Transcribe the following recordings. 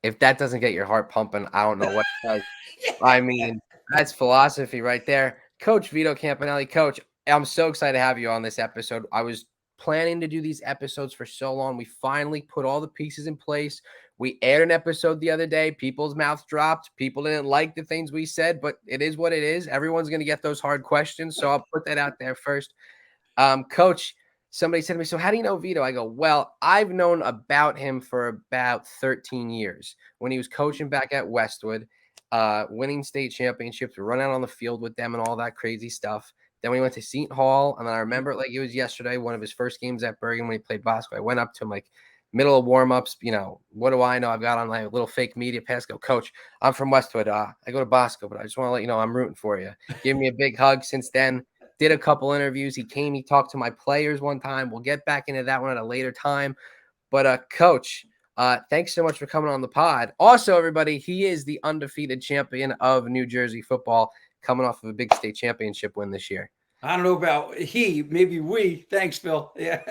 If that doesn't get your heart pumping, I don't know what does. I Yeah. mean, that's philosophy right there. Coach Vito Campanile. Coach, I'm so excited to have you on this episode. I was planning to do these episodes for so long. We finally put all the pieces in place. We aired an episode the other day. People's mouths dropped. People didn't like the things we said, but it is what it is. Everyone's going to get those hard questions. So I'll put that out there first. Coach, somebody said to me, "So how do you know Vito?" I go, "Well, I've known about him for about 13 years when he was coaching back at Westwood, winning state championships, running out on the field with them and all that crazy stuff. Then we went to Seton Hall, and then I remember it like it was yesterday, one of his first games at Bergen when he played basketball. I went up to him like middle of warm-ups, what do I know? I've got on my little fake media pass. Go, Coach, I'm from Westwood. I go to Bosco, but I just want to let you know I'm rooting for you. Give me a big hug. Since then, did a couple interviews. He talked to my players one time. We'll get back into that one at a later time. But Coach, thanks so much for coming on the pod. Also, everybody, he is the undefeated champion of New Jersey football, coming off of a big state championship win this year. I don't know about maybe we. Thanks, Bill. Yeah.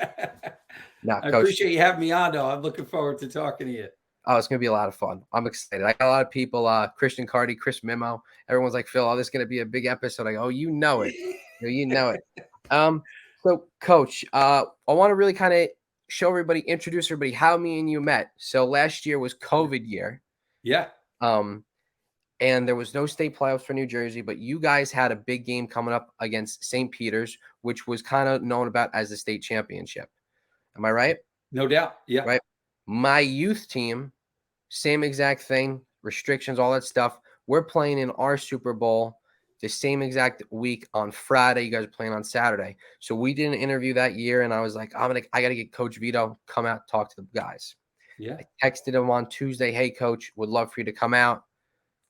Now, I Coach, appreciate you having me on, though. I'm looking forward to talking to you. oh, it's gonna be a lot of fun. I'm excited. I got a lot of people, Christian Cardi, Chris Mimo. Everyone's like, Phil, oh, this is gonna be a big episode. I go, oh, you know it. You know it. Um, so Coach, I want to really kind of introduce everybody how me and you met. So last year was COVID year. Yeah. Um, and there was no state playoffs for New Jersey, but you guys had a big game coming up against St. Peter's, which was kind of known about as the state championship. Am I right? No doubt. Yeah. Right. My youth team, same exact thing, restrictions, all that stuff. We're playing in our Super Bowl the same exact week on Friday. You guys are playing on Saturday. So we did an interview that year, and I was like, I got to get Coach Vito, come out, talk to the guys. Yeah. I texted him on Tuesday, hey, Coach, would love for you to come out.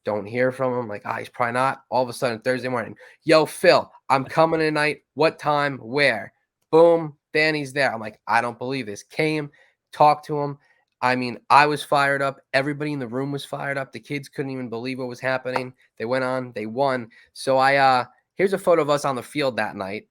Don't hear from him. Like, he's probably not. All of a sudden, Thursday morning, yo, Phil, I'm coming tonight. What time? Where? Boom, Danny's there. I'm like, I don't believe this. Came, talked to him. I mean, I was fired up. Everybody in the room was fired up. The kids couldn't even believe what was happening. They went on, they won. So here's a photo of us on the field that night.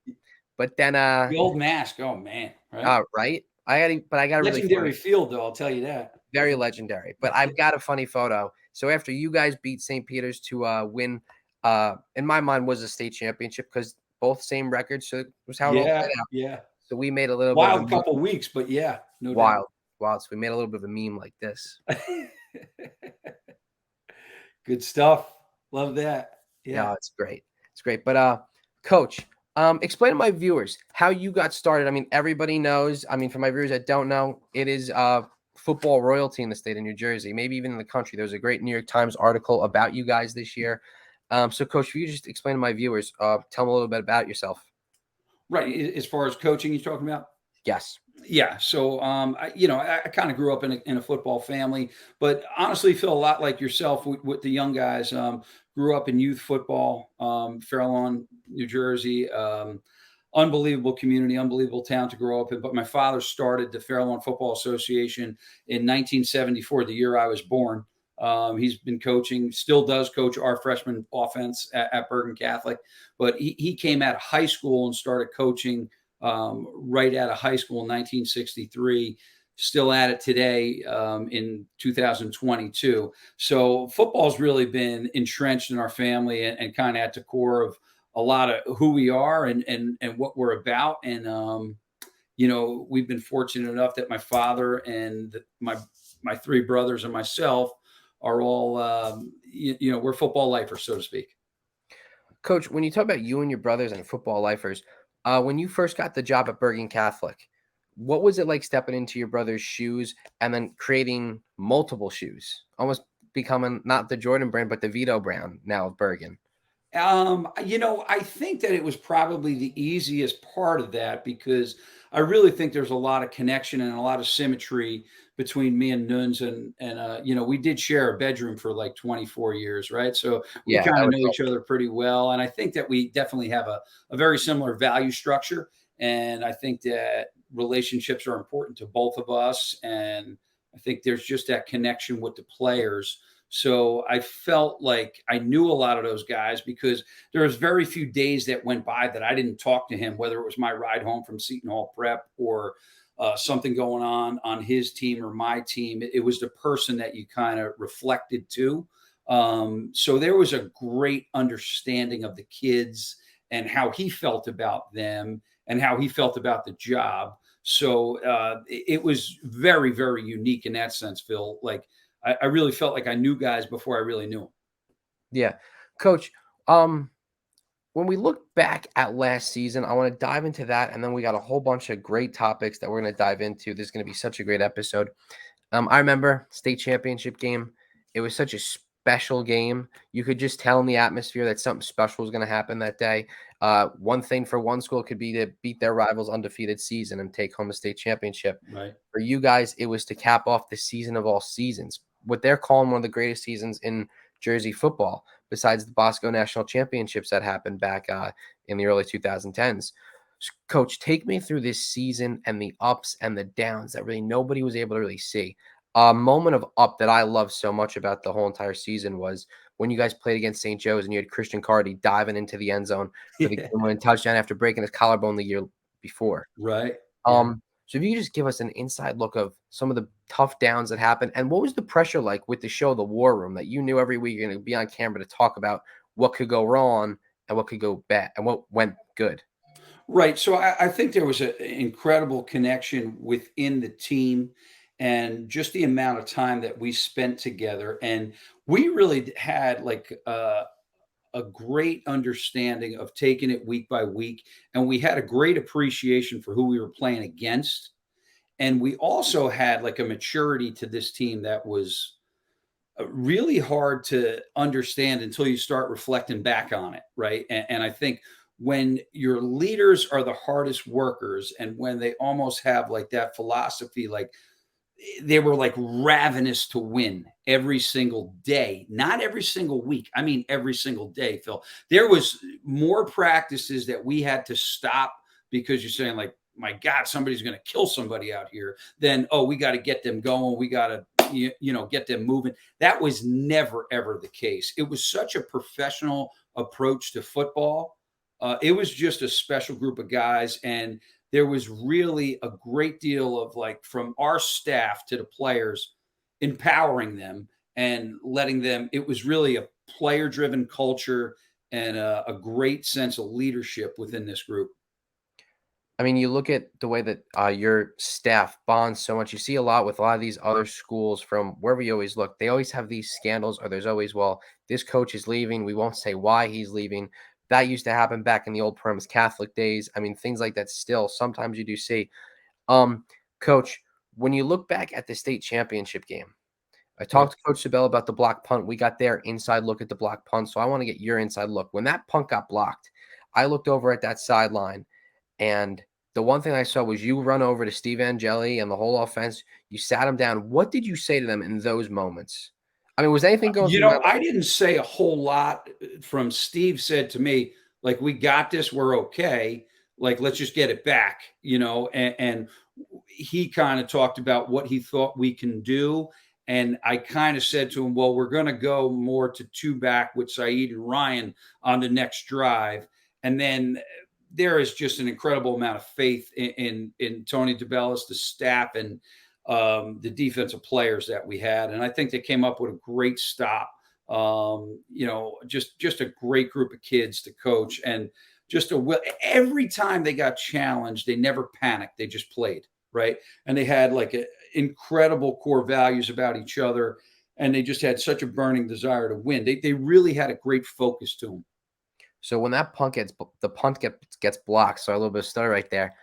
But then The old mask. Oh man. Right. right. I got a really Legendary funny, field, though. I'll tell you that. very legendary. But I've got a funny photo. So after you guys beat St. Peter's to win, in my mind was a state championship because both same records. So it was how it all Yeah. played out. Yeah. So we made a little bit of Wild a couple weeks, but yeah, no doubt. wild, wild. So we made a little bit of a meme like this. Good stuff. Love that. Yeah. Yeah, it's great. It's great. But Coach, explain to my viewers how you got started. I mean, everybody knows. I mean, for my viewers that don't know, it is football royalty in the state of New Jersey, maybe even in the country. There was a great New York Times article about you guys this year. So, Coach, if you just explain to my viewers, tell them a little bit about yourself. Right. As far as coaching, you're talking about. Yes. Yeah. So, I kind of grew up in a football family, but honestly, feel a lot like yourself with the young guys. Grew up in youth football, Fair Lawn, New Jersey. Unbelievable community, unbelievable town to grow up in. But my father started the Fair Lawn Football Association in 1974, the year I was born. He's been coaching, still does coach our freshman offense at Bergen Catholic, but he came out of high school and started coaching right out of high school in 1963, still at it today in 2022. So football's really been entrenched in our family and kind of at the core of a lot of who we are and what we're about. And, we've been fortunate enough that my father and my three brothers and myself are all, we're football lifers, so to speak. Coach, when you talk about you and your brothers and football lifers, when you first got the job at Bergen Catholic, what was it like stepping into your brother's shoes and then creating multiple shoes, almost becoming not the Jordan brand, but the Vito brand now at Bergen? I think that it was probably the easiest part of that because I really think there's a lot of connection and a lot of symmetry between me and Nuns and we did share a bedroom for like 24 years, right? So we Yeah, kind that of would know help. each other pretty well. And I think that we definitely have a very similar value structure. And I think that relationships are important to both of us. And I think there's just that connection with the players. So I felt like I knew a lot of those guys because there was very few days that went by that I didn't talk to him, whether it was my ride home from Seton Hall Prep or something going on his team or my team. It was the person that you kind of reflected to. So there was a great understanding of the kids and how he felt about them and how he felt about the job. So it was very, very unique in that sense, Phil. Like I really felt like I knew guys before I really knew them. Yeah. Coach, um, when we look back at last season, I want to dive into that. And then we got a whole bunch of great topics that we're going to dive into. This is going to be such a great episode. I remember state championship game. It was such a special game. You could just tell in the atmosphere that something special was going to happen that day. One thing for one school could be to beat their rivals' undefeated season and take home a state championship. Right. For you guys, it was to cap off the season of all seasons. What they're calling one of the greatest seasons in Jersey football, besides the Bosco National Championships that happened back in the early 2010s. Coach, take me through this season and the ups and the downs that really nobody was able to really see. A moment of up that I love so much about the whole entire season was when you guys played against St. Joe's and you had Christian Cardi diving into the end zone for the game-winning touchdown after breaking his collarbone the year before. Right. Yeah. So if you could just give us an inside look of some of the tough downs that happened, and what was the pressure like with the show, The War Room, that you knew every week you're going to be on camera to talk about what could go wrong and what could go bad and what went good? Right. So I think there was an incredible connection within the team and just the amount of time that we spent together. And we really had like a great understanding of taking it week by week. And we had a great appreciation for who we were playing against. And we also had like a maturity to this team that was really hard to understand until you start reflecting back on it. Right. And I think when your leaders are the hardest workers and when they almost have like that philosophy, like they were like ravenous to win every single day, not every single week. I mean, every single day, Phil. There was more practices that we had to stop because you're saying like, my God, somebody's going to kill somebody out here. Then, oh, we got to get them going. We got to, get them moving. That was never, ever the case. It was such a professional approach to football. It was just a special group of guys. And there was really a great deal of like from our staff to the players, empowering them and letting them, it was really a player driven culture and a great sense of leadership within this group. I mean, you look at the way that your staff bonds so much. You see a lot with a lot of these other schools from wherever you always look. They always have these scandals, or there's always, well, this coach is leaving. We won't say why he's leaving. That used to happen back in the old Prims Catholic days. I mean, things like that still sometimes you do see. Coach, when you look back at the state championship game, I Right. talked to Coach Sabell about the block punt. We got their inside look at the block punt. So I want to get your inside look. When that punt got blocked, I looked over at that sideline, and the one thing I saw was you run over to Steve Angeli and the whole offense. You sat him down. What did you say to them in those moments? I mean, was anything going through my mind? I didn't say a whole lot. From Steve said to me, like, we got this, we're okay. Like, let's just get it back, and he kind of talked about what he thought we can do. And I kind of said to him, well, we're going to go more to two back with Saeed and Ryan on the next drive. And then there is just an incredible amount of faith in Tony DeBellis, the staff, and the defensive players that we had. And I think they came up with a great stop. Just a great group of kids to coach, and every time they got challenged, they never panicked. They just played, right? And they had like incredible core values about each other, and they just had such a burning desire to win. They really had a great focus to them. So when that punt gets blocked, so a little bit of stutter right there.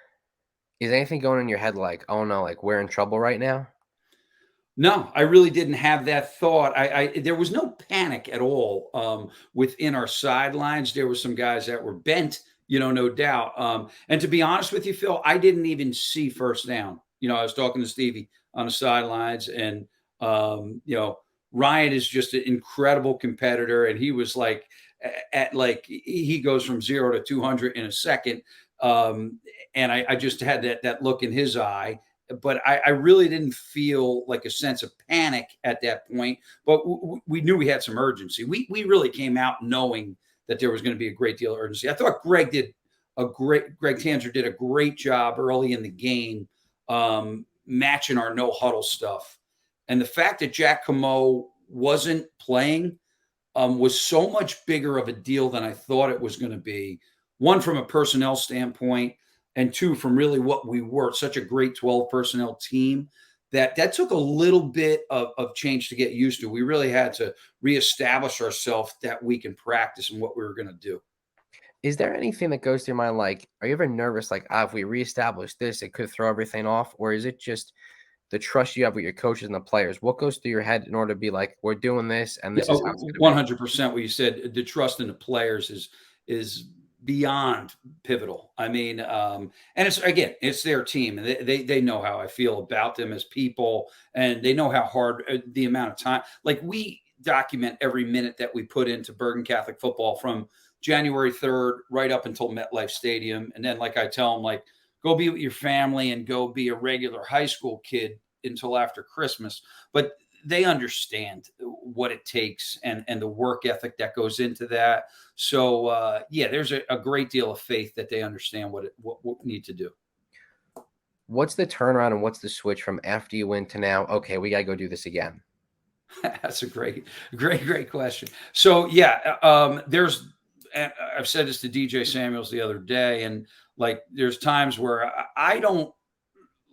Is anything going in your head like, oh no, like we're in trouble right now? No, I really didn't have that thought. There was no panic at all within our sidelines. There were some guys that were bent, no doubt. And to be honest with you, Phil, I didn't even see first down. I was talking to Stevie on the sidelines, and Ryan is just an incredible competitor, and he was like he goes from 0 to 200 in a second. And I just had that look in his eye, but I really didn't feel like a sense of panic at that point. But we knew we had some urgency. We really came out knowing that there was going to be a great deal of urgency. I thought Greg Tanzer did a great job early in the game matching our no huddle stuff. And the fact that Jack Camo wasn't playing was so much bigger of a deal than I thought it was going to be. One, from a personnel standpoint, and two, from really what we were, such a great 12 personnel team that took a little bit of change to get used to. We really had to reestablish ourselves that week in practice and what we were going to do. Is there anything that goes through your mind, like, are you ever nervous, like, if we reestablish this, it could throw everything off? Or is it just the trust you have with your coaches and the players? What goes through your head in order to be like, we're doing this and Yeah, this is how it's going to be? 100% what you said. The trust in the players is beyond pivotal. I mean, and it's their team, and they know how I feel about them as people, and they know how hard the amount of time. Like, we document every minute that we put into Bergen Catholic football from January 3rd right up until MetLife Stadium, and then, like, I tell them, like, go be with your family and go be a regular high school kid until after Christmas. But they understand what it takes and the work ethic that goes into that. So yeah, there's a great deal of faith that they understand what we need to do. What's the turnaround and what's the switch from after you win to now, okay, we got to go do this again? That's a great question. So yeah, I've said this to DJ Samuels the other day, and like, there's times where I don't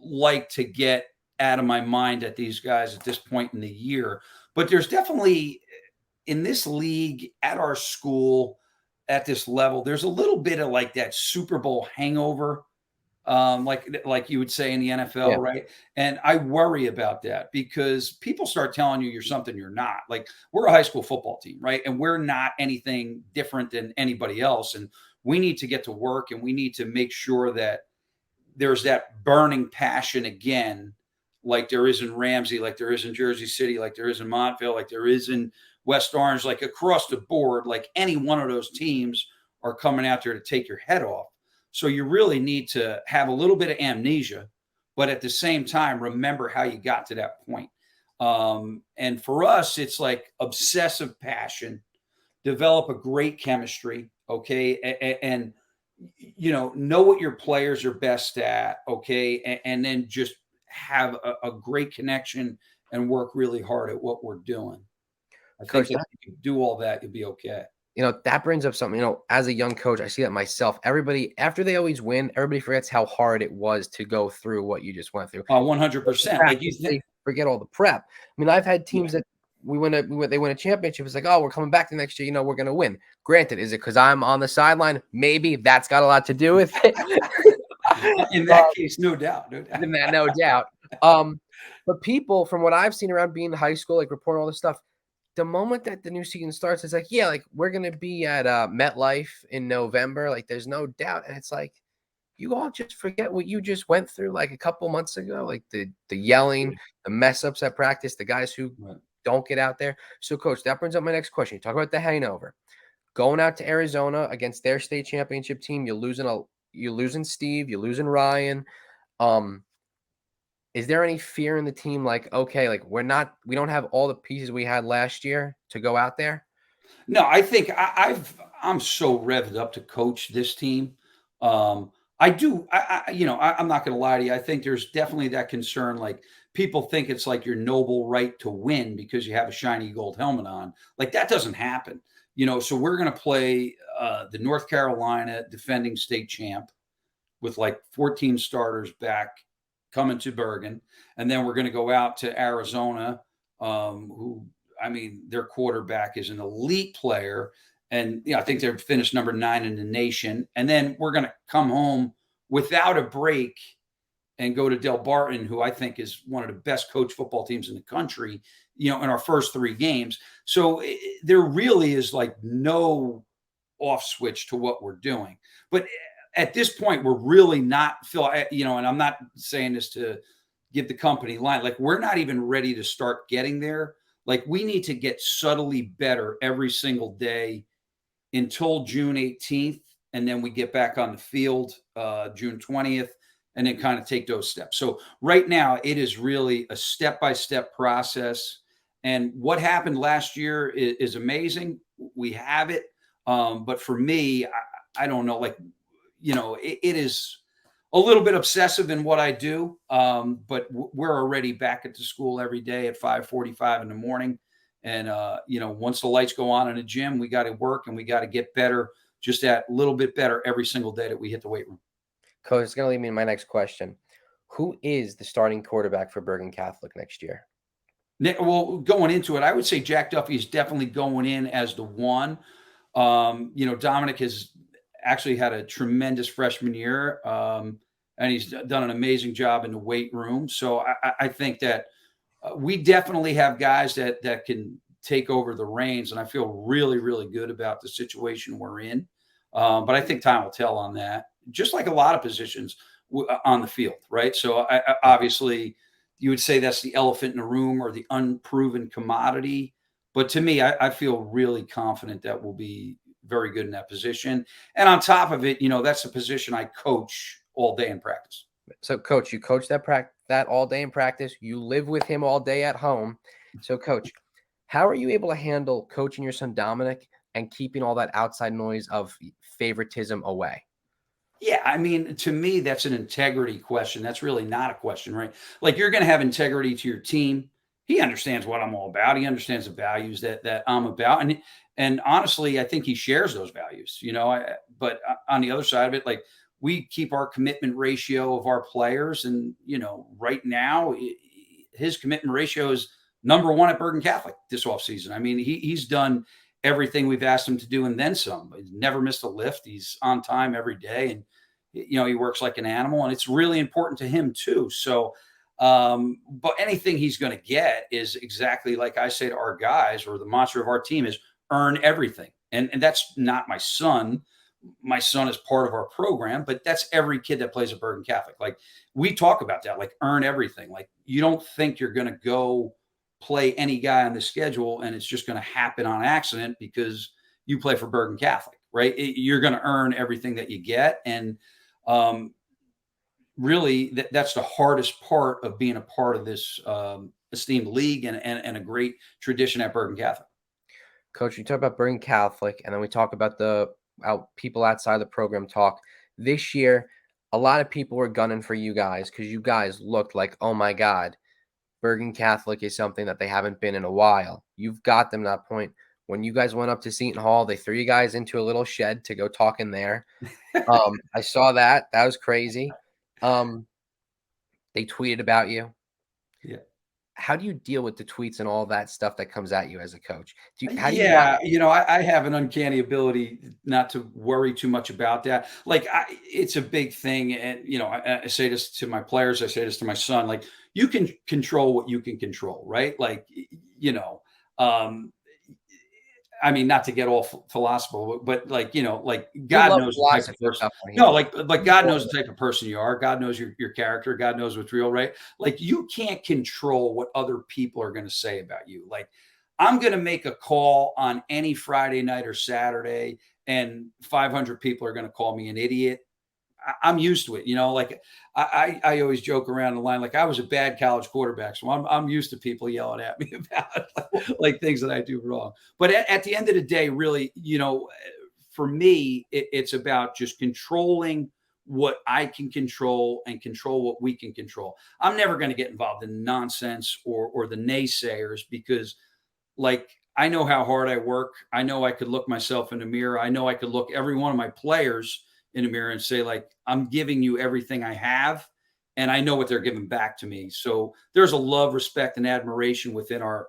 like to get out of my mind at these guys at this point in the year. But there's definitely, in this league, at our school, at this level, there's a little bit of like that Super Bowl hangover, like you would say in the NFL, Yeah. right? And I worry about that because people start telling you you're something you're not. Like, we're a high school football team, right? And we're not anything different than anybody else. And we need to get to work, and we need to make sure that there's that burning passion again, like there is in Ramsey, like there is in Jersey City, like there is in Montville, like there is in West Orange, like across the board, like any one of those teams are coming out there to take your head off. So you really need to have a little bit of amnesia, but at the same time, remember how you got to that point. And for us, it's like obsessive passion, develop a great chemistry, okay, and know what your players are best at, okay, and then just have a great connection and work really hard at what we're doing. I think Coach, that if you do all that, you'll be okay. that brings up something, as a young coach, I see that myself. Everybody, after they always win, everybody forgets how hard it was to go through what you just went through. 100%. Like, you They think, forget all the prep. I mean, I've had teams yeah. that they win a championship. It's like, oh, we're coming back the next year. We're going to win. Granted, is it because I'm on the sideline? Maybe that's got a lot to do with it. In that case, no doubt, No doubt. But people, from what I've seen around being in high school, like reporting all this stuff, the moment that the new season starts, it's like, yeah, like we're gonna be at MetLife in November. Like, there's no doubt, and it's like you all just forget what you just went through like a couple months ago, like the yelling, the mess ups at practice, the guys who Right. don't get out there. So, coach, that brings up my next question. You talk about the hangover, going out to Arizona against their state championship team. You're losing Steve, you're losing Ryan. Is there any fear in the team? Like, okay, like we don't have all the pieces we had last year to go out there. No, I think I'm so revved up to coach this team. I do. I'm not going to lie to you. I think there's definitely that concern. Like, people think it's like your noble right to win because you have a shiny gold helmet on. Like, that doesn't happen. So we're going to play the North Carolina defending state champ with like 14 starters back coming to Bergen, and then we're going to go out to Arizona, who, I mean, their quarterback is an elite player. And I think they're finished number 9 in the nation. And then we're going to come home without a break and go to Del Barton, who I think is one of the best coach football teams in the country, in our first 3 games. So there really is like no off switch to what we're doing. But at this point, we're really not, and I'm not saying this to give the company line, like, we're not even ready to start getting there. Like, we need to get subtly better every single day until June 18th. And then we get back on the field June 20th, and then kind of take those steps. So right now, it is really a step-by-step process. And what happened last year is amazing. We have it. But for me, I don't know, like, it is a little bit obsessive in what I do, but we're already back at the school every day at 5:45 in the morning. And, once the lights go on in the gym, we got to work and we got to get better, just that little bit better every single day that we hit the weight room. Coach, it's going to lead me to my next question. Who is the starting quarterback for Bergen Catholic next year? Well, going into it, I would say Jack Duffy is definitely going in as the one. Dominic has actually had a tremendous freshman year, and he's done an amazing job in the weight room. So I think that we definitely have guys that can take over the reins, and I feel really, really good about the situation we're in. But I think time will tell on that, just like a lot of positions on the field, right? So obviously, you would say that's the elephant in the room or the unproven commodity. But to me, I feel really confident that we'll be very good in that position. And on top of it, that's a position I coach all day in practice. So, Coach, you coach that all day in practice. You live with him all day at home. So, Coach, how are you able to handle coaching your son Dominic and keeping all that outside noise of favoritism away? Yeah, I mean, to me, that's an integrity question. That's really not a question, right? Like you're going to have integrity to your team. He understands what I'm all about. He understands the values that I'm about, and honestly, I think he shares those values. But on the other side of it, like we keep our commitment ratio of our players, and right now, his commitment ratio is number one at Bergen Catholic this offseason. I mean, he's done everything we've asked him to do and then some. He's never missed a lift. He's on time every day, and he works like an animal, and it's really important to him too. So, but anything he's going to get is exactly like I say to our guys, or the mantra of our team is earn everything. And that's not my son. My son is part of our program, but that's every kid that plays at Bergen Catholic. Like we talk about that, like earn everything. Like you don't think you're going to go play any guy on the schedule and it's just going to happen on accident because you play for Bergen Catholic, right? You're going to earn everything that you get. And really, that's the hardest part of being a part of this esteemed league and a great tradition at Bergen Catholic. Coach, you talk about Bergen Catholic, and then we talk about the people outside the program talk. This year, a lot of people were gunning for you guys because you guys looked like, oh my God, Bergen Catholic is something that they haven't been in a while. You've got them to that point. When you guys went up to Seton Hall, they threw you guys into a little shed to go talk in there. I saw that. That was crazy. They tweeted about you. Yeah. How do you deal with the tweets and all that stuff that comes at you as a coach? How do you not? Yeah, I have an uncanny ability not to worry too much about that. Like, it's a big thing, and I say this to my players, I say this to my son. Like, you can control what you can control, right? Like, um, I mean, not to get all philosophical, but like We God love knows the type of philosophy person. stuff on No, here. like God knows the type of person you are. God knows your character. God knows what's real, right? Like you can't control what other people are going to say about you. Like I'm going to make a call on any Friday night or Saturday, and 500 people are going to call me an idiot. I'm used to it, like I always joke around the line, like I was a bad college quarterback. So I'm used to people yelling at me about like things that I do wrong. But at the end of the day, really, for me, it's about just controlling what I can control and control what we can control. I'm never going to get involved in nonsense or the naysayers because like I know how hard I work. I know I could look myself in the mirror. I know I could look every one of my players in the mirror and say, like, I'm giving you everything I have. And I know what they're giving back to me. So there's a love, respect, and admiration within our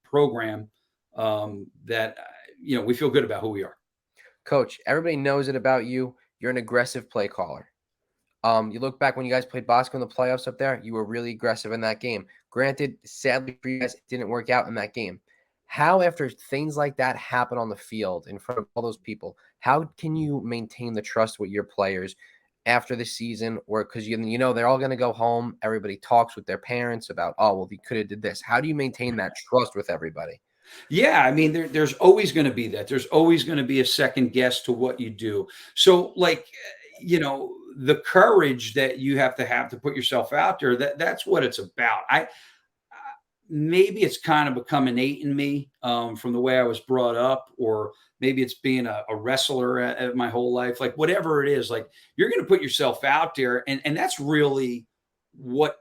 program that, we feel good about who we are. Coach, everybody knows it about you. You're an aggressive play caller. You look back when you guys played Bosco in the playoffs up there, you were really aggressive in that game. Granted, sadly for you guys, it didn't work out in that game. How, after things like that happen on the field in front of all those people, how can you maintain the trust with your players after the season? Or because they're all going to go home. Everybody talks with their parents about, oh, well, he could have did this. How do you maintain that trust with everybody? Yeah, I mean, there's always going to be that. There's always going to be a second guess to what you do. So, like, the courage that you have to put yourself out there. That's what it's about. Maybe it's kind of become innate in me from the way I was brought up, or maybe it's being a wrestler at my whole life, like whatever it is, like you're going to put yourself out there. And that's really what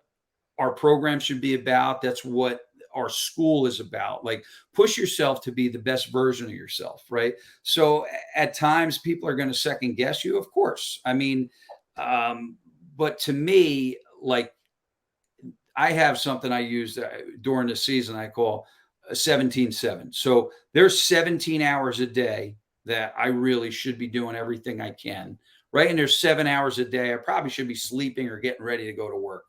our program should be about. That's what our school is about. Like push yourself to be the best version of yourself. Right. So at times people are going to second guess you. Of course. I mean, but to me, like I have something I use during the season I call 17/7. So there's 17 hours a day that I really should be doing everything I can. Right. And there's 7 hours a day I probably should be sleeping or getting ready to go to work.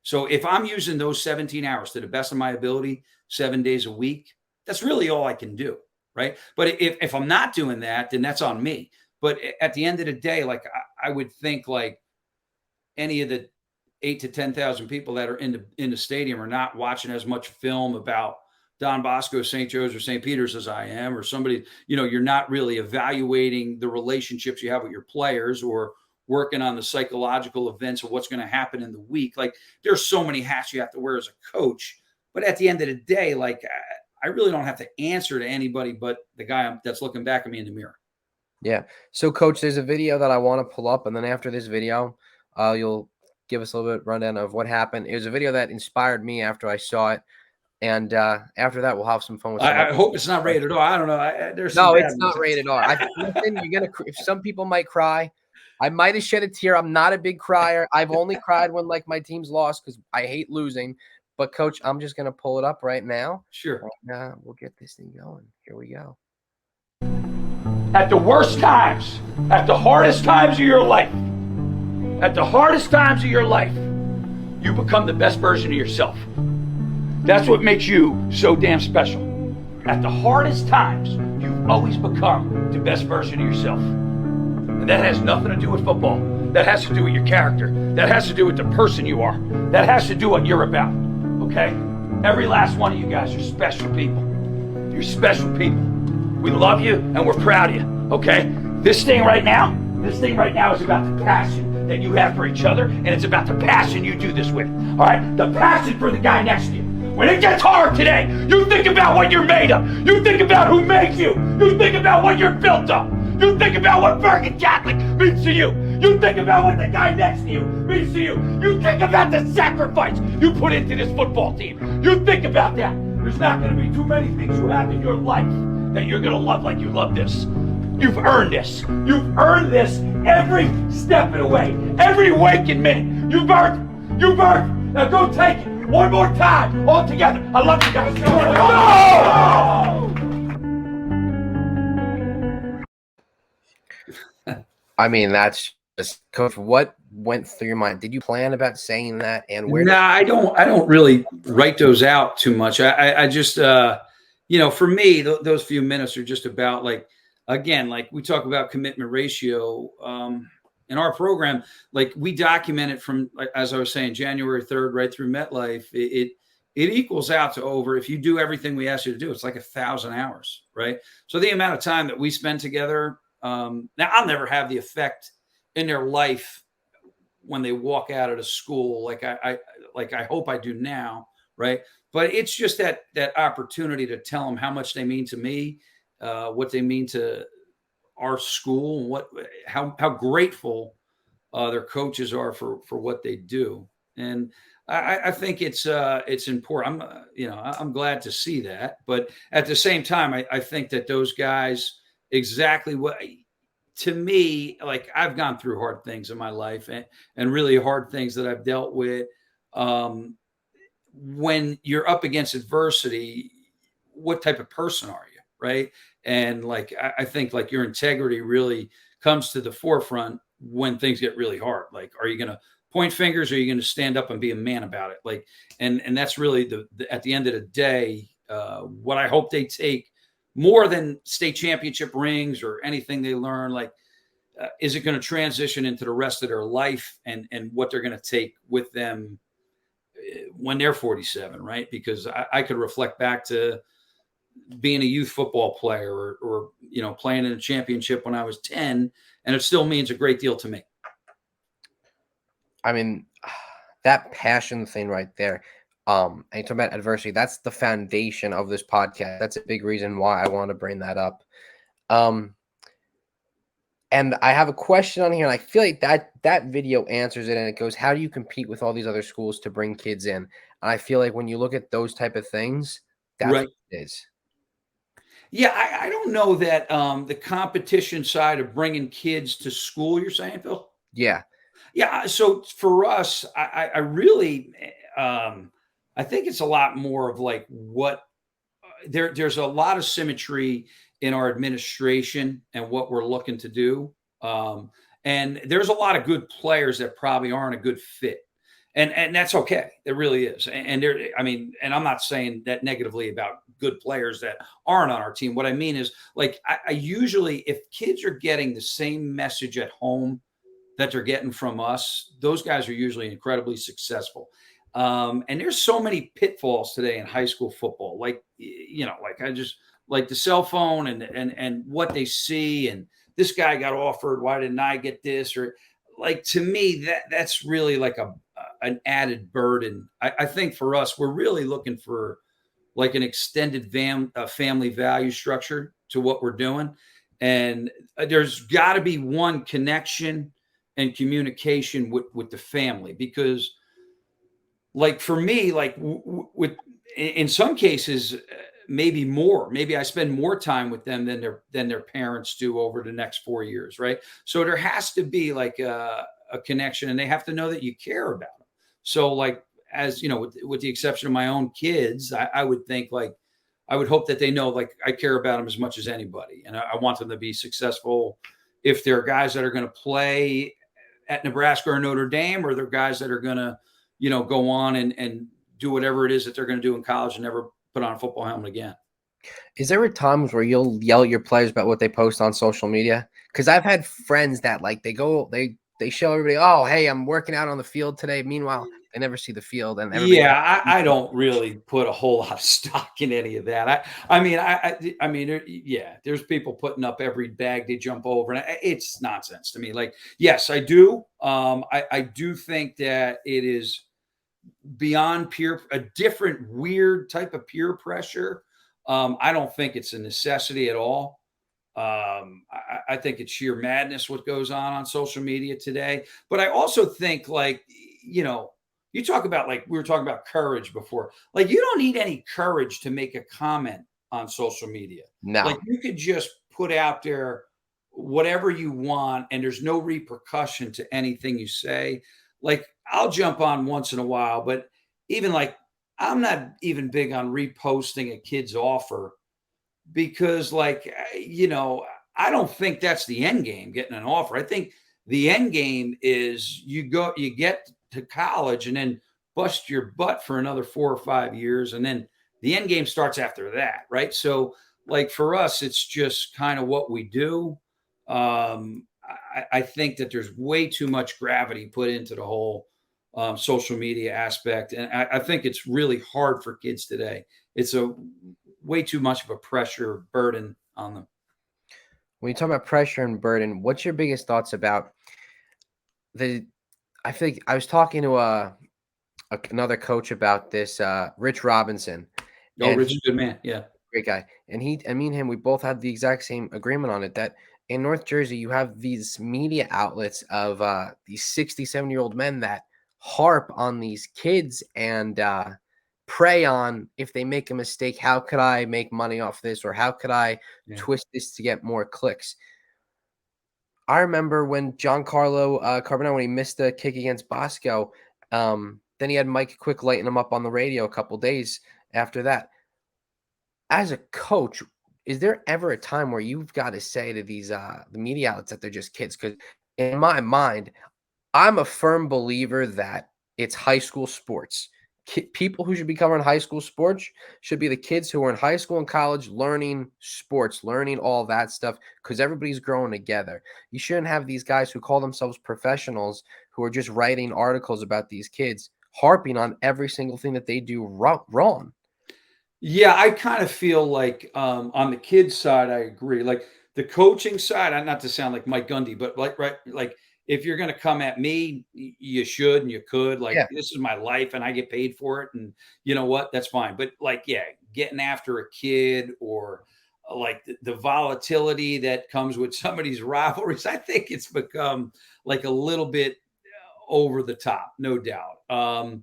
So if I'm using those 17 hours to the best of my ability, 7 days a week, that's really all I can do. Right. But if I'm not doing that, then that's on me. But at the end of the day, like I would think like any of the 8 to 10,000 people that are in the stadium are not watching as much film about Don Bosco, St. Joe's, or St. Peter's as I am, or somebody, you're not really evaluating the relationships you have with your players or working on the psychological events of what's going to happen in the week. Like there's so many hats you have to wear as a coach. But at the end of the day, like I really don't have to answer to anybody but the guy that's looking back at me in the mirror. Yeah. So, Coach, there's a video that I want to pull up, and then after this video, you'll give us a little bit rundown of what happened. It was a video that inspired me after I saw it, and after that, we'll have some fun with. I hope it's not rated R. I don't know. There's no, it's not rated R. Listen, you're gonna. If some people might cry, I might have shed a tear. I'm not a big crier. I've only cried when like my team's lost because I hate losing. But Coach, I'm just gonna pull it up right now. Sure. And, we'll get this thing going. Here we go. At the worst times, at the hardest times of your life, you become the best version of yourself. That's what makes you so damn special. At the hardest times, you've always become the best version of yourself. And that has nothing to do with football. That has to do with your character. That has to do with the person you are. That has to do what you're about. Okay? Every last one of you guys are special people. You're special people. We love you and we're proud of you, okay? This thing right now is about the passion that you have for each other, and it's about the passion you do this with, all right? The passion for the guy next to you. When it gets hard today, you think about what you're made of. You think about who makes you. You think about what you're built of. You think about what Bergen Catholic means to you. You think about what the guy next to you means to you. You think about the sacrifice you put into this football team. You think about that. There's not going to be too many things you have in your life that you're going to love like you love this. You've earned this. You've earned this every step of the way. Every waking minute. You've earned it. You've earned it. Now go take it. One more time. All together. I love you guys. No! I mean, that's just, Coach, what went through your mind? Did you plan about saying that? And where? Nah, I don't really write those out too much. I just, for me, those few minutes are just about like, again, like we talk about commitment ratio in our program, like we document it from, like, as I was saying, January 3rd, right through MetLife, it equals out to over, if you do everything we ask you to do, it's like 1,000 hours, right? So the amount of time that we spend together, now I'll never have the effect in their life when they walk out of the school, like I hope I do now, right? But it's just that opportunity to tell them how much they mean to me, what they mean to our school, and how grateful their coaches are for what they do. And I think it's important. I'm glad to see that, but at the same time, I think that those guys, exactly what, to me, like I've gone through hard things in my life and really hard things that I've dealt with. When you're up against adversity, what type of person are you? Right. And like, I think like your integrity really comes to the forefront when things get really hard. Like, are you going to point fingers, or are you going to stand up and be a man about it? Like, and that's really at the end of the day, what I hope they take more than state championship rings or anything they learn. Like, is it going to transition into the rest of their life and what they're going to take with them when they're 47, right? Because I could reflect back to being a youth football player or playing in a championship when I was 10, and it still means a great deal to me. I mean, that passion thing right there. And you talk about adversity, that's the foundation of this podcast. That's a big reason why I want to bring that up. Um, and I have a question on here, and I feel like that video answers it, and it goes, how do you compete with all these other schools to bring kids in? And I feel like when you look at those type of things, that's Right. what it is. Yeah, I don't know that the competition side of bringing kids to school, you're saying, Phil? Yeah. Yeah, so for us, I really, I think it's a lot more of like what there's a lot of symmetry in our administration and what we're looking to do. And there's a lot of good players that probably aren't a good fit. And that's okay. It really is. And there, I mean, and I'm not saying that negatively about good players that aren't on our team. What I mean is like I usually if kids are getting the same message at home that they're getting from us, those guys are usually incredibly successful. And there's so many pitfalls today in high school football, like like I just like the cell phone and what they see, and this guy got offered, why didn't I get this? Or like to me, that's really like an added burden. I think for us, we're really looking for like an extended family value structure to what we're doing, and there's got to be one connection and communication with the family because like for me like with in some cases maybe more maybe I spend more time with them than their parents do over the next 4 years, right? So there has to be like a connection and they have to know that you care about them. So like as you know with the exception of my own kids, I would think like I would hope that they know like I care about them as much as anybody and I want them to be successful. If they're guys that are going to play at Nebraska or Notre Dame, or they're guys that are going to, go on and do whatever it is that they're going to do in college and never put on a football helmet again. Is there times where you'll yell at your players about what they post on social media? Because I've had friends that like they show everybody, oh, hey, I'm working out on the field today. Meanwhile, they never see the field and everybody. Yeah, I don't really put a whole lot of stock in any of that. I mean, yeah, there's people putting up every bag they jump over, and it's nonsense to me. Like, yes, I do. I do think that it is beyond a different weird type of peer pressure. I don't think it's a necessity at all. I think it's sheer madness what goes on social media today. But I also think like, you talk about like we were talking about courage before. Like you don't need any courage to make a comment on social media. No. Like you could just put out there whatever you want and there's no repercussion to anything you say. Like I'll jump on once in a while, but even like I'm not even big on reposting a kid's offer because like I don't think that's the end game getting an offer. I think the end game is you get to college and then bust your butt for another 4 or 5 years and then the end game starts after that, right? So like for us it's just kind of what we do. I think that there's way too much gravity put into the whole social media aspect, and I think it's really hard for kids today. It's a way too much of a pressure burden on them. When you talk about pressure and burden, what's your biggest thoughts about I feel like I was talking to another coach about this, Rich Robinson. Oh, Rich is a good man. Yeah. Great guy. And me and him, we both had the exact same agreement on it that in North Jersey, you have these media outlets of these 60, 70-year-old men that harp on these kids and prey on if they make a mistake, how could I make money off this? Or how could I twist this to get more clicks? I remember when Giancarlo Carbonell, when he missed the kick against Bosco, then he had Mike Quick lighting him up on the radio a couple days after that. As a coach, is there ever a time where you've got to say to these the media outlets that they're just kids? Because in my mind, I'm a firm believer that it's high school sports. People who should be covering high school sports should be the kids who are in high school and college learning sports, learning all that stuff, because everybody's growing together. You shouldn't have these guys who call themselves professionals who are just writing articles about these kids, harping on every single thing that they do wrong. Yeah, I kind of feel like on the kids side, I agree. Like the coaching side, I'm not to sound like Mike Gundy, but like if you're going to come at me, you should and you could. Like this is my life and I get paid for it, and you know what? That's fine. But like, yeah, getting after a kid or like the volatility that comes with some of these rivalries. I think it's become like a little bit over the top, no doubt.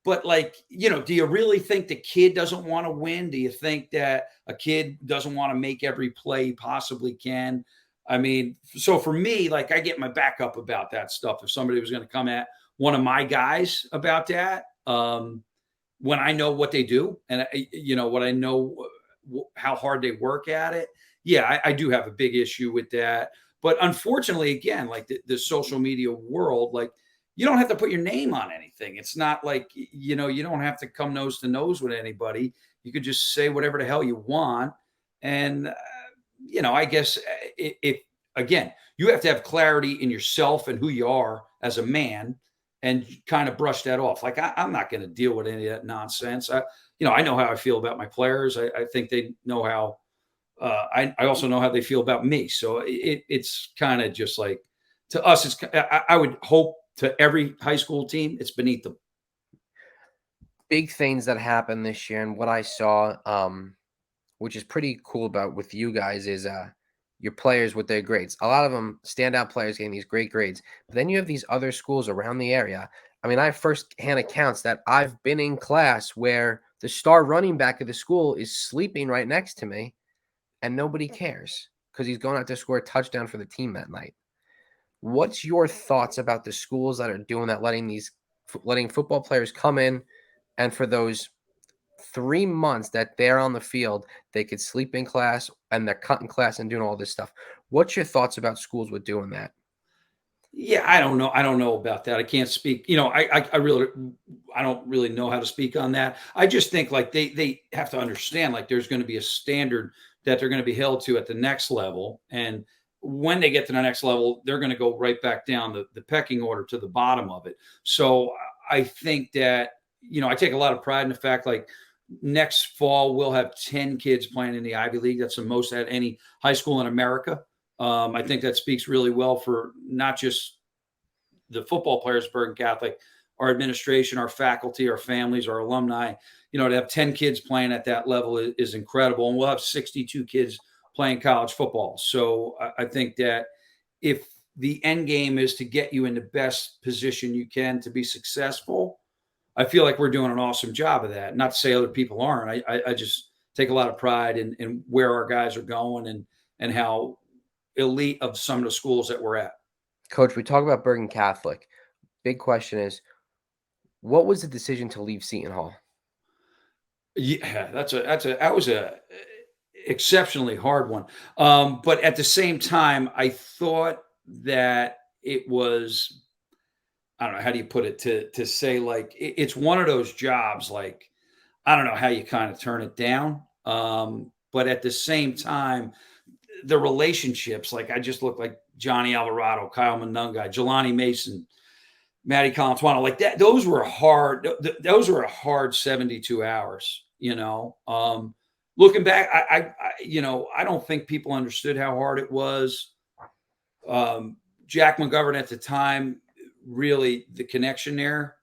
But like, do you really think the kid doesn't want to win? Do you think that a kid doesn't want to make every play he possibly can? I mean, so for me, like I get my back up about that stuff. If somebody was going to come at one of my guys about that, when I know what they do and what I know how hard they work at it, yeah, I do have a big issue with that. But unfortunately, again, like the social media world, like you don't have to put your name on anything. It's not like, you don't have to come nose to nose with anybody. You could just say whatever the hell you want. And, I guess if again, you have to have clarity in yourself and who you are as a man and kind of brush that off. Like, I'm not going to deal with any of that nonsense. I know how I feel about my players. I think they know how, I also know how they feel about me. So it's kind of just like, to us, I would hope to every high school team, it's beneath them. Big things that happened this year, and what I saw, which is pretty cool about with you guys, is your players with their grades. A lot of them standout players getting these great grades, but then you have these other schools around the area. I mean, I have firsthand accounts that I've been in class where the star running back of the school is sleeping right next to me, and nobody cares because he's going out to score a touchdown for the team that night. What's your thoughts about the schools that are doing that, letting football players come in, and for those 3 months that they're on the field, they could sleep in class and they're cutting class and doing all this stuff? What's your thoughts about schools with doing that? Yeah, I don't know. I don't know about that. I can't speak. I don't really know how to speak on that. I just think like they have to understand like there's going to be a standard that they're going to be held to at the next level, and when they get to the next level, they're going to go right back down the pecking order to the bottom of it. So I think that I take a lot of pride in the fact like next fall we'll have 10 kids playing in the Ivy League. That's the most at any high school in America. I think that speaks really well for not just the football players, Bergen Catholic, our administration, our faculty, our families, our alumni. To have 10 kids playing at that level is incredible. And we'll have 62 kids playing college football. So I think that if the end game is to get you in the best position you can to be successful, I feel like we're doing an awesome job of that. Not to say other people aren't. I just take a lot of pride in where our guys are going and how elite of some of the schools that we're at. Coach, we talk about Bergen Catholic. Big question is, what was the decision to leave Seton Hall? Yeah, that was a exceptionally hard one. But at the same time, I thought that it was, I don't know, how do you put it, to say like it's one of those jobs, like I don't know how you kind of turn it down. But at the same time, the relationships, like I just look like Johnny Alvarado, Kyle Monunga, Jelani Mason, Matty Colantuano, like that. Those were hard. Those were a hard 72 hours, looking back, I don't think people understood how hard it was. Jack McGovern at the time, really the connection there.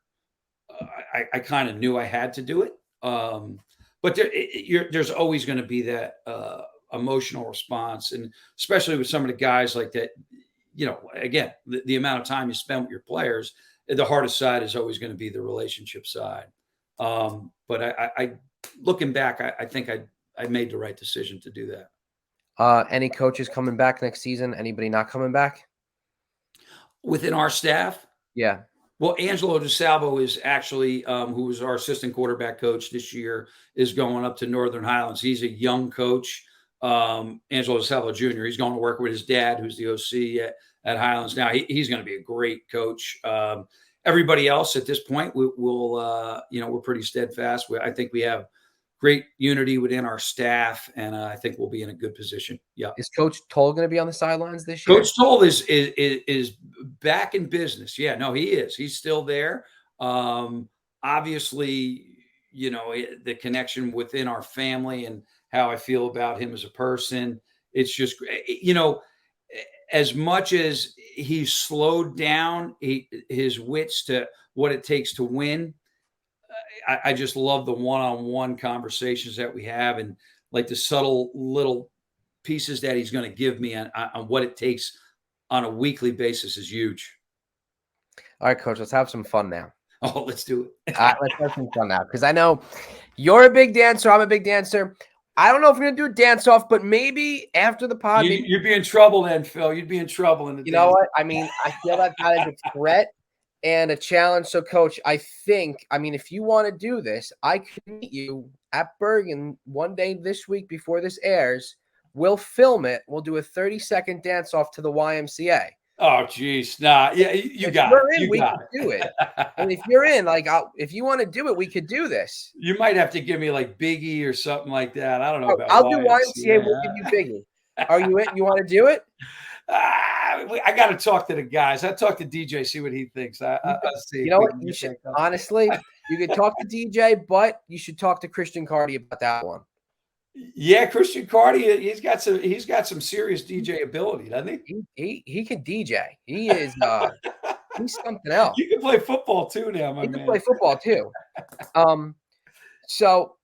I kind of knew I had to do it. But there's always going to be that emotional response. And especially with some of the guys like that, again, the amount of time you spend with your players, the hardest side is always going to be the relationship side. But I looking back, I think I made the right decision to do that. Any coaches coming back next season? Anybody not coming back? Within our staff? Yeah. Well, Angelo De Salvo is actually, who was our assistant quarterback coach this year, is going up to Northern Highlands. He's a young coach, Angelo De Salvo Jr. He's going to work with his dad, who's the OC at Highlands now. He's going to be a great coach. Everybody else at this point, we're pretty steadfast. I think we have great unity within our staff, and I think we'll be in a good position. Yeah. Is Coach Toll going to be on the sidelines this year? Coach Toll is back in business. Yeah, no, he is. He's still there. Obviously, the connection within our family and how I feel about him as a person. It's just, as much as he's slowed down his wits to what it takes to win, I just love the one-on-one conversations that we have and like the subtle little pieces that he's going to give me on what it takes on a weekly basis is huge. All right, Coach, let's have some fun now. Oh, let's do it. Let's have some fun now, because I know you're a big dancer. I'm a big dancer. I don't know if we're gonna do a dance off, but maybe after the pod, You'd be in trouble then, Phil. You'd be in trouble in the. You know what? I mean, I feel that is a threat and a challenge. So, Coach, I think, I mean, if you want to do this, I could meet you at Bergen one day this week before this airs. We'll film it. We'll do a 30-second dance off to the YMCA. Oh, geez. Nah, yeah, you got it. We could do it. And if you're in, like, if you want to do it, we could do this. You might have to give me like Biggie or something like that. I don't know about I'll do YMCA. We'll give you Biggie. Are you in? You want to do it? I got to talk to the guys. I talk to DJ, see what he thinks. I'll see. You know what? You should honestly. You could talk to DJ, but you should talk to Christian Cardi about that one. Yeah, Christian Cardi, he's got some serious DJ ability, doesn't he? He can DJ. He is he's something else. You can play football too now, my man. He can play football too. So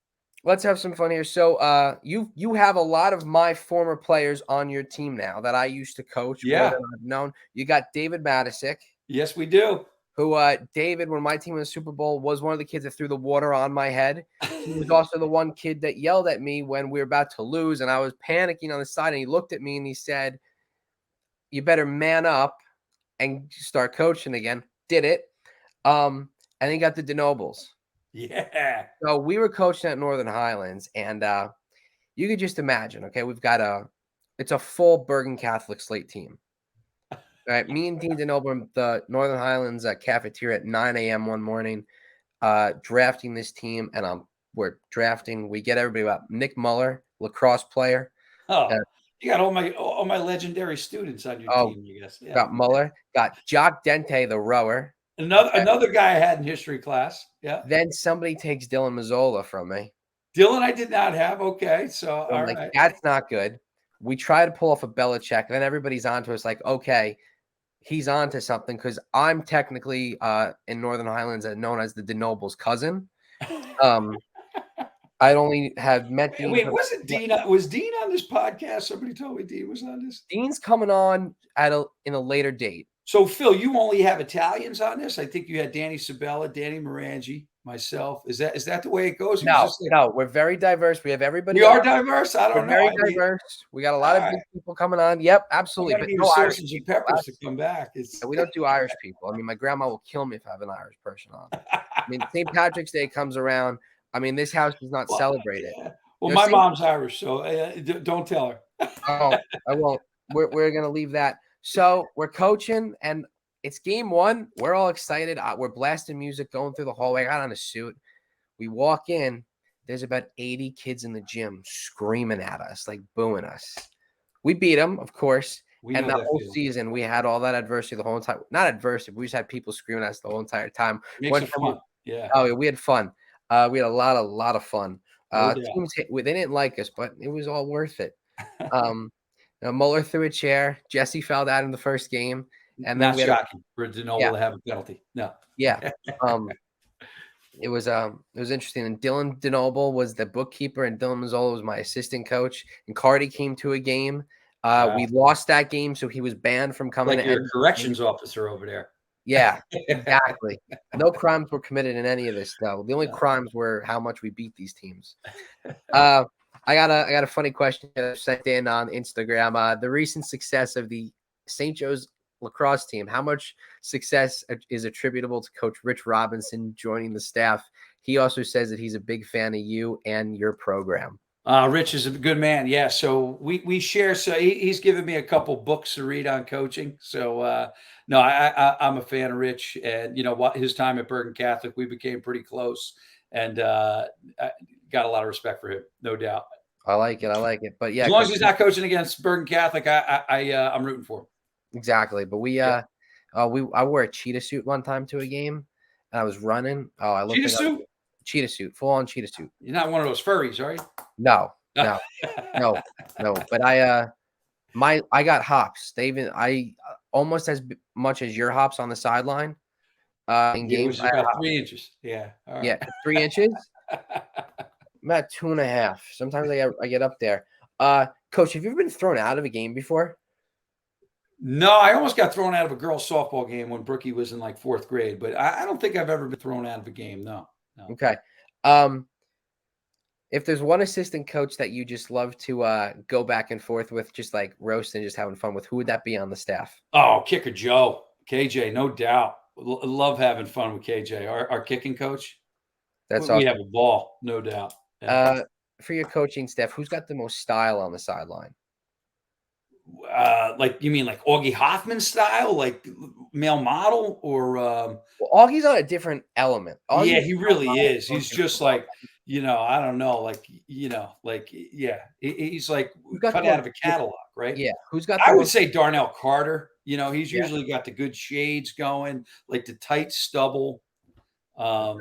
let's have some fun here. So you have a lot of my former players on your team now that I used to coach. Yeah. I've known. You got David Madisik. Yes, we do. Who David, when my team won the Super Bowl, was one of the kids that threw the water on my head. He was also the one kid that yelled at me when we were about to lose, and I was panicking on the side, and he looked at me and he said, "You better man up and start coaching again." Did it. And he got the DeNobles. Yeah. So we were coaching at Northern Highlands, and you could just imagine, okay, we've got it's a full Bergen Catholic slate team. All right, me and Dean DeNoble, the Northern Highlands cafeteria at 9 a.m. one morning, drafting this team, and we're drafting. We get everybody about Nick Muller, lacrosse player. Oh, you got all my legendary students on your team, I guess. Yeah. Got Muller, got Jock Dente, the rower. Another guy I had in history class. Yeah. Then somebody takes Dylan Mazzola from me. Dylan, I did not have. Okay, so all right. That's not good. We try to pull off a Belichick, and then everybody's onto us like, okay, he's on to something, because I'm technically in Northern Highlands known as the DeNoble's cousin. I only have met Dean. Wait, wasn't Dean? Was Dean on this podcast? Somebody told me Dean was on this. Dean's coming on in a later date. So, Phil, you only have Italians on this? I think you had Danny Sabella, Danny Morangi, myself. Is that the way it goes? No, we're very diverse. We have everybody. We are diverse. I don't know. Very diverse. We got a lot of big people coming on. Yep, absolutely. But no Irish and peppers to come back. We don't do Irish people. I mean, my grandma will kill me if I have an Irish person on. I mean, St. Patrick's Day comes around. I mean, this house does not celebrate it. Yeah. Well, my mom's Irish, so don't tell her. Oh, I won't. We're gonna leave that. So we're coaching, and it's game one. We're all excited. We're blasting music, going through the hallway. I got on a suit. We walk in. There's about 80 kids in the gym screaming at us, like booing us. We beat them, of course. And the whole season, we had all that adversity the whole time. Not adversity, but we just had people screaming at us the whole entire time. Makes it fun. Yeah. Oh, we had fun. We had a lot of fun. Teams, they didn't like us, but it was all worth it. Muller threw a chair. Jesse fouled out in the first game, and then not shocking for DeNoble to have a penalty. No. Yeah. It was interesting. And Dylan DeNoble was the bookkeeper, and Dylan Mazzola was my assistant coach. And Cardi came to a game. We lost that game, so he was banned from coming. Like your corrections officer over there. Yeah, exactly. No crimes were committed in any of this, though. The only crimes were how much we beat these teams. I got a funny question sent in on Instagram. The recent success of the St. Joe's lacrosse team, how much success is attributable to Coach Rich Robinson joining the staff? He also says that he's a big fan of you and your program. Rich is a good man. Yeah. So we share. So he's given me a couple books to read on coaching. So no, I'm a fan of Rich, and his time at Bergen Catholic, we became pretty close, and I got a lot of respect for him, no doubt. I like it. But yeah, as long as he's not coaching against Bergen Catholic, I'm rooting for him. Exactly. But I wore a cheetah suit one time to a game, and I was running. Oh, I looked cheetah suit, full on cheetah suit. You're not one of those furries, are you? No. But I got hops. I almost as much as your hops on the sideline. In games, about 3 inches. Yeah. All right. Yeah, 3 inches. I'm at 2.5. Sometimes I get up there. Coach, have you ever been thrown out of a game before? No, I almost got thrown out of a girls' softball game when Brookie was in like 4th grade, but I don't think I've ever been thrown out of a game. No, no. Okay. Um, if there's one assistant coach that you just love to go back and forth with, just like roasting, just having fun with, who would that be on the staff? Oh, Kicker Joe, KJ, no doubt. Love having fun with KJ, our kicking coach. That's We awesome. have a ball, no doubt. Yeah. For your coaching staff, who's got the most style on the sideline? Like you mean like Augie Hoffman style, like male model, or Well, Augie's on a different element. yeah, Augie's he really is. on a He's different just level. like, I don't know, like, yeah, he's like Who's got cut the out most? of a catalog, right? Yeah, who's got I the would most? say Darnell Carter. He's Yeah. usually got the good shades going, like the tight stubble. Yeah,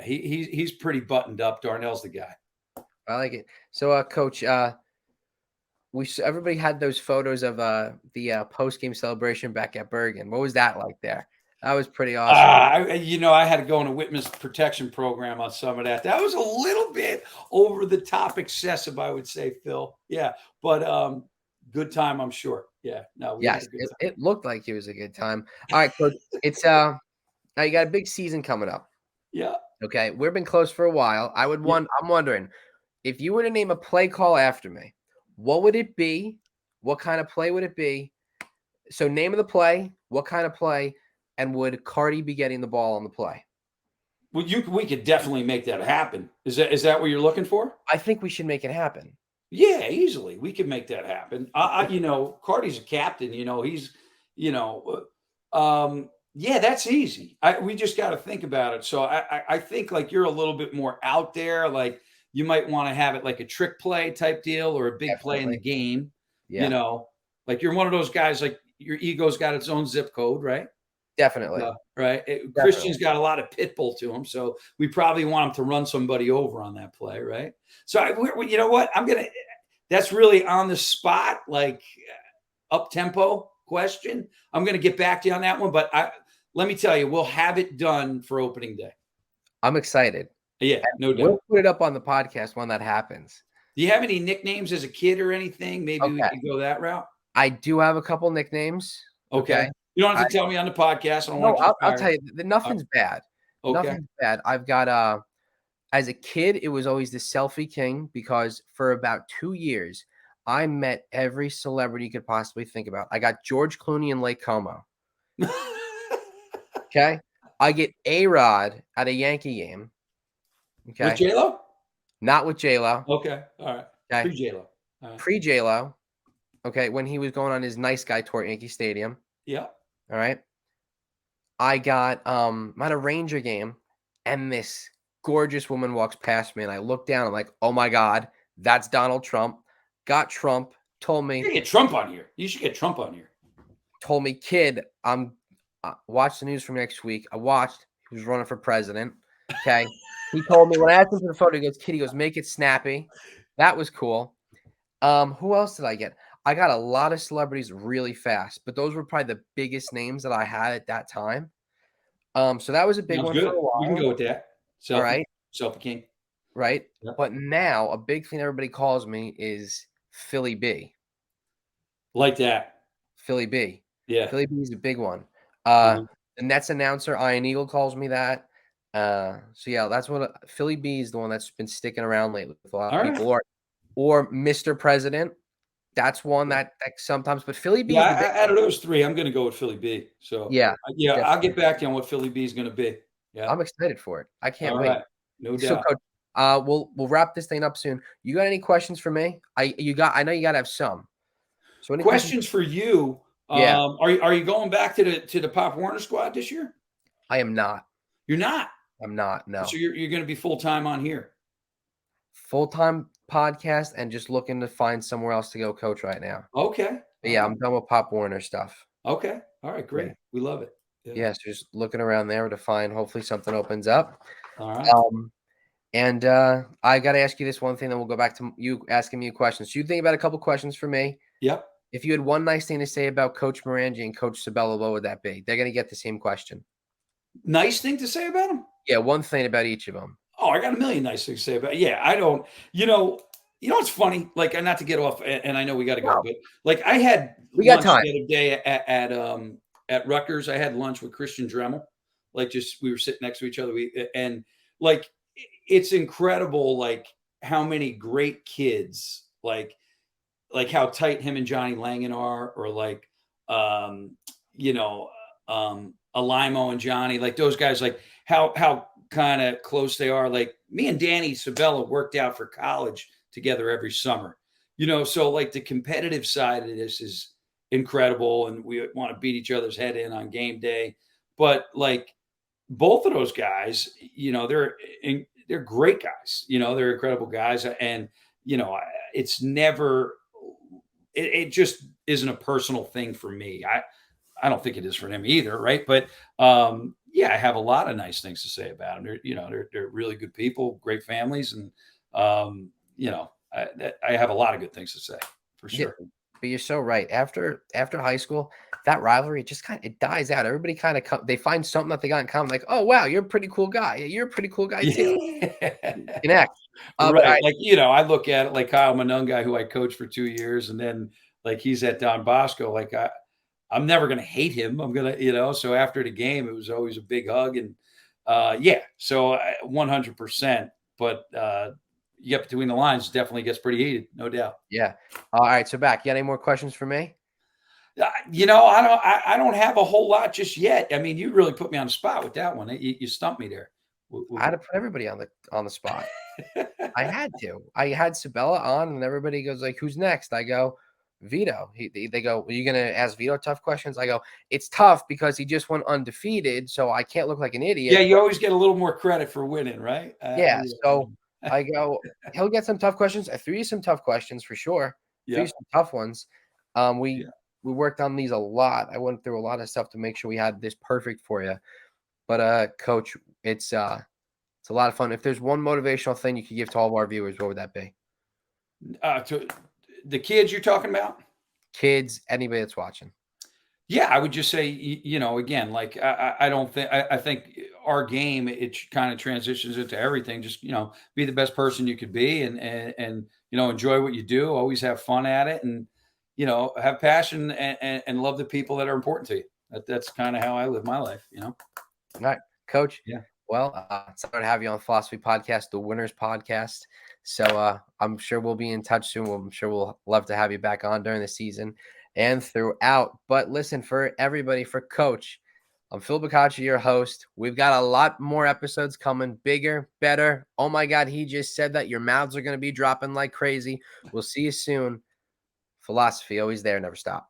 he's pretty buttoned up. Darnell's the guy. I like it. So, Coach, everybody had those photos of the post game celebration back at Bergen. What was that like there? That was pretty awesome. I had to go on a witness protection program on some of that. That was a little bit over the top excessive, I would say, Phil. Yeah, but good time, I'm sure. Yeah, no, we had Yes, a good time. it looked like it was a good time. All right, Coach. It's now you got a big season coming up. Yeah. Okay, we've been close for a while. I'm wondering if you were to name a play call after me, what would it be? What kind of play would it be? So, name of the play, what kind of play, and would Cardi be getting the ball on the play? Well, we could definitely make that happen. Is that what you're looking for? I think we should make it happen. Yeah, easily. We could make that happen. Cardi's a captain. He's, yeah, that's easy. We just got to think about it. So I think like you're a little bit more out there. Like you might want to have it like a trick play type deal or a big play in the game. Yeah. Like you're one of those guys. Like your ego's got its own zip code, right? Definitely. Right. Christian's got a lot of pit bull to him, so we probably want him to run somebody over on that play, right? So you know what? That's really on the spot, like up tempo question. I'm gonna get back to you on that one, but let me tell you, we'll have it done for opening day. I'm excited. Yeah, no doubt. We'll put it up on the podcast when that happens. Do you have any nicknames as a kid or anything? Maybe we could go that route. I do have a couple nicknames. Okay. You don't have to tell me on the podcast. I'll tell you. Nothing's bad. Okay. Nothing's bad. I've got as a kid, it was always the selfie king because for about 2 years, I met every celebrity you could possibly think about. I got George Clooney in Lake Como. Okay. I get A-Rod at a Yankee game. Okay. With J-Lo? Not with J-Lo. Okay. All right. Okay. Pre-J-Lo. Right. Pre-J-Lo. Okay. When he was going on his nice guy tour at Yankee Stadium. Yeah. All right. I got I'm at a Ranger game and this gorgeous woman walks past me and I look down. I'm like, oh my God, that's Donald Trump. Got Trump, told me. You should get Trump on here. You should get Trump on here. Told me, kid, watch the news from next week. I watched. He was running for president. Okay. He told me when I asked him for the photo, he goes, kid, he goes, make it snappy. That was cool. Who else did I get? I got a lot of celebrities really fast, but those were probably the biggest names that I had at that time. So that was a big Sounds one good. for a while. We can go with that. All right. Selfie King. Right. Yep. But now a big thing everybody calls me is Philly B. Like that. Philly B. Yeah. Philly B is a big one. The Nets announcer, Ian Eagle, calls me that. So yeah, that's what Philly B is the one that's been sticking around lately with a lot of people. Or Mr. President. That's one that sometimes, but Philly B. Yeah, out of those three, I'm going to go with Philly B. So yeah, definitely. I'll get back to you on what Philly B is going to be. Yeah, I'm excited for it. I can't All wait. Right. No So, doubt. Coach, we'll wrap this thing up soon. You got any questions for me? I know you got to have some. So, any questions for you? Yeah. Are you going back to the Pop Warner squad this year? I am not. You're not. I'm not. No. So you're going to be full time on here. Full-time podcast and just looking to find somewhere else to go coach right now. Okay. But yeah, I'm done with Pop Warner stuff. Okay. All right. Great. Yeah. We love it. Yeah. So just looking around there to find hopefully something opens up. All right. And I got to ask you this one thing, then we'll go back to you asking me a question. So you think about a couple questions for me. Yep. If you had one nice thing to say about Coach Morangi and Coach Sabella, what would that be? They're going to get the same question. Nice thing to say about them? Yeah, one thing about each of them. Oh, I got a million nice things to say about it. Yeah, I don't, You know what's funny? Like, and not to get off, and I know we got to go, No, but like I had we got lunch time. the other day at Rutgers. I had lunch with Christian Dremel. Like, just we were sitting next to each other. And like it's incredible, like how many great kids, like how tight him and Johnny Langan are, or like you know, Alimo and Johnny, like those guys, like how kind of close they are. Like me and Danny Sabella worked out for college together every summer, so like the competitive side of this is incredible, and we want to beat each other's head in on game day. But like both of those guys, they're great guys. They're incredible guys, and it's never, it just isn't a personal thing for me. I don't think it is for them either, right? But yeah, I have a lot of nice things to say about them. They're really good people, great families, and I have a lot of good things to say for sure. Yeah, but you're so right. After high school, that rivalry just it dies out. Everybody kind of they find something that they got in common. Like, oh wow, you're a pretty cool guy. Yeah, you're a pretty cool guy too. Yeah. Connect. Right. Like, I look at it like Kyle Manunga, who I coached for 2 years, and then like he's at Don Bosco. Like I'm never gonna hate him. I'm gonna, so after the game, it was always a big hug. And yeah, so 100%. But you get between the lines, definitely gets pretty heated, no doubt. Yeah. All right. So back. You got any more questions for me? I don't have a whole lot just yet. I mean, you really put me on the spot with that one. You stumped me there. I had to put everybody on the spot. I had to. I had Sabella on, and everybody goes like, "Who's next?" I go, "Vito." They go, "Are you gonna ask Vito tough questions?" I go, "It's tough because he just went undefeated, so I can't look like an idiot." Yeah, you always get a little more credit for winning, right? Yeah. So I go, he'll get some tough questions. I threw you some tough questions for sure. Threw you some tough ones. We worked on these a lot. I went through a lot of stuff to make sure we had this perfect for you. But Coach, it's a lot of fun. If there's one motivational thing you could give to all of our viewers, what would that be? To the kids you're talking about? Kids, anybody that's watching. Yeah, I would just say, again, like I don't think I think our game, it kind of transitions into everything. Just be the best person you could be, and enjoy what you do. Always have fun at it, and have passion and love the people that are important to you. That's kind of how I live my life. All right, Coach. Yeah. Well, it's honor to have you on Philosophy Podcast, the Winners Podcast. So I'm sure we'll be in touch soon. I'm sure we'll love to have you back on during the season and throughout. But listen, for everybody, for Coach, I'm Phil Bacacci, your host. We've got a lot more episodes coming, bigger, better. Oh my God, he just said that your mouths are going to be dropping like crazy. We'll see you soon. Philosophy, always there, never stop.